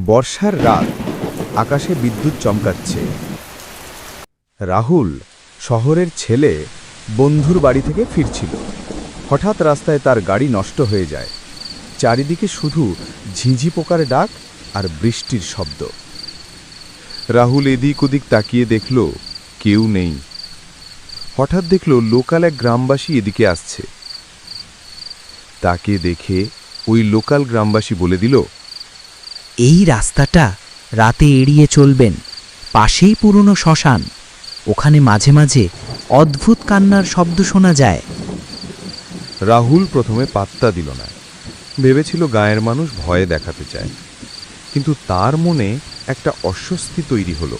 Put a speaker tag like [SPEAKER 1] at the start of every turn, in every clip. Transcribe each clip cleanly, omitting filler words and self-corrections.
[SPEAKER 1] বর্ষার রাত, আকাশে বিদ্যুৎ চমকাচ্ছে। রাহুল, শহরের ছেলে, বন্ধুর বাড়ি থেকে ফিরছিল। হঠাৎ রাস্তায় তার গাড়ি নষ্ট হয়ে যায়। চারিদিকে শুধু ঝিঁঝি পোকার ডাক আর বৃষ্টির শব্দ। রাহুল এদিক ওদিক তাকিয়ে দেখল, কেউ নেই। হঠাৎ দেখল লোকাল এক গ্রামবাসী এদিকে আসছে। তাকে দেখে ওই লোকাল গ্রামবাসী বলে দিল,
[SPEAKER 2] এই রাস্তাটা রাতে এড়িয়ে চলবেন। পাশেই পুরনো শ্মশান, ওখানে মাঝে মাঝে অদ্ভুত কান্নার শব্দ শোনা যায়।
[SPEAKER 1] রাহুল প্রথমে পাত্তা দিল না, ভেবেছিল গায়ের মানুষ ভয়ে দেখাতে চায়। কিন্তু তার মনে একটা অস্বস্তি তৈরি হলো।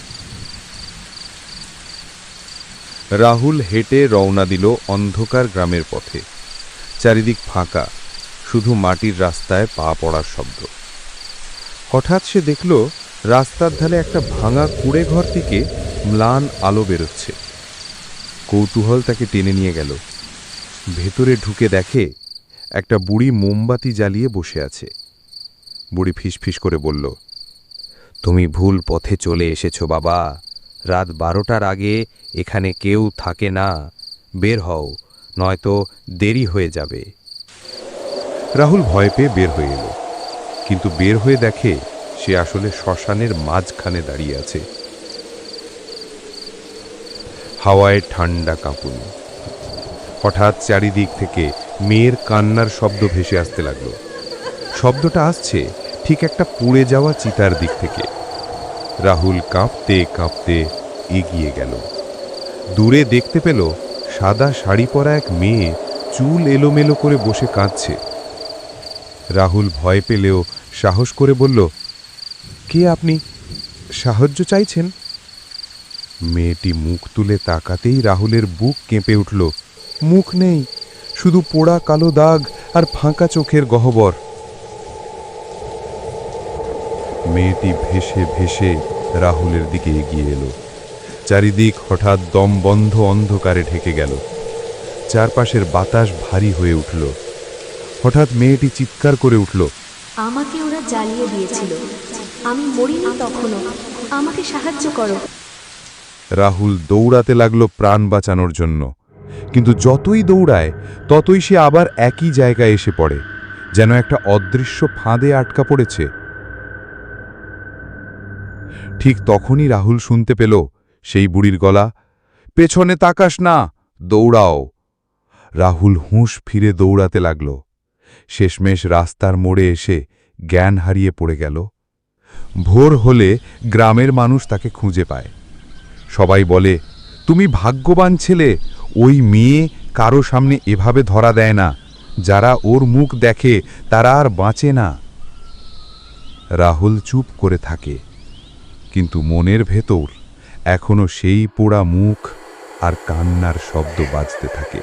[SPEAKER 1] রাহুল হেঁটে রওনা দিল অন্ধকার গ্রামের পথে। চারিদিক ফাঁকা, শুধু মাটির রাস্তায় পা পড়ার শব্দ। হঠাৎ সে দেখল রাস্তার ধারে একটা ভাঙা কুঁড়ে ঘর থেকে ম্লান আলো বেরোচ্ছে। কৌতূহল তাকে টেনে নিয়ে গেল। ভেতরে ঢুকে দেখে একটা বুড়ি মোমবাতি জ্বালিয়ে বসে আছে। বুড়ি ফিসফিস করে বলল,
[SPEAKER 3] তুমি ভুল পথে চলে এসেছো বাবা। রাত 12টার আগে এখানে কেউ থাকে না। বের হও, নয়তো দেরি হয়ে যাবে।
[SPEAKER 1] রাহুল ভয় পেয়ে বের হয়ে এলো, কিন্তু বের হয়ে দেখে সে আসলে শ্মশানের মাঝখানে দাঁড়িয়ে আছে। হাওয়ায় ঠান্ডা কাঁপুনি। হঠাৎ চারিদিক থেকে মেয়ের কান্নার শব্দ ভেসে আসতে লাগলো। শব্দটা আসছে ঠিক একটা পুড়ে যাওয়া চিতার দিক থেকে। রাহুল কাঁপতে কাঁপতে এগিয়ে গেল। দূরে দেখতে পেল সাদা শাড়ি পরা এক মেয়ে চুল এলোমেলো করে বসে কাঁদছে। রাহুল ভয় পেলেও সাহস করে বলল, কে আপনি? সাহায্য চাইছেন? মেয়েটি মুখ তুলে তাকাতেই রাহুলের বুক কেঁপে উঠল। মুখ নেই, শুধু পোড়া কালো দাগ আর ফাঁকা চোখের গহ্বর। মেয়েটি ভেসে ভেসে রাহুলের দিকে এগিয়ে এলো। চারিদিক হঠাৎ দমবন্ধ অন্ধকারে ঢেকে গেল। চারপাশের বাতাস ভারী হয়ে উঠল। হঠাৎ মেয়েটি চিৎকার করে উঠল,
[SPEAKER 4] আমাকে ওরা জ্বালিয়ে দিয়েছিল, আমি মরিনি তখনও, আমাকে সাহায্য করো।
[SPEAKER 1] রাহুল দৌড়াতে লাগলো প্রাণ বাঁচানোর জন্য। কিন্তু যতই দৌড়ায় ততই সে আবার একই জায়গায় এসে পড়ে, যেন একটা অদৃশ্য ফাঁদে আটকা পড়েছে। ঠিক তখনই রাহুল শুনতে পেল সেই বুড়ির গলা, পেছনে তাকাস না, দৌড়াও। রাহুল হুঁশ ফিরে দৌড়াতে লাগল। শেষমেশ রাস্তার মোড়ে এসে জ্ঞান হারিয়ে পড়ে গেল। ভোর হলে গ্রামের মানুষ তাকে খুঁজে পায়। সবাই বলে, তুমি ভাগ্যবান ছেলে, ওই মেয়ে কারো সামনে এভাবে ধরা দেয় না। যারা ওর মুখ দেখে তারা আর বাঁচে না। রাহুল চুপ করে থাকে, কিন্তু মনের ভেতর এখনো সেই পোড়া মুখ আর কান্নার শব্দ বাজতে থাকে।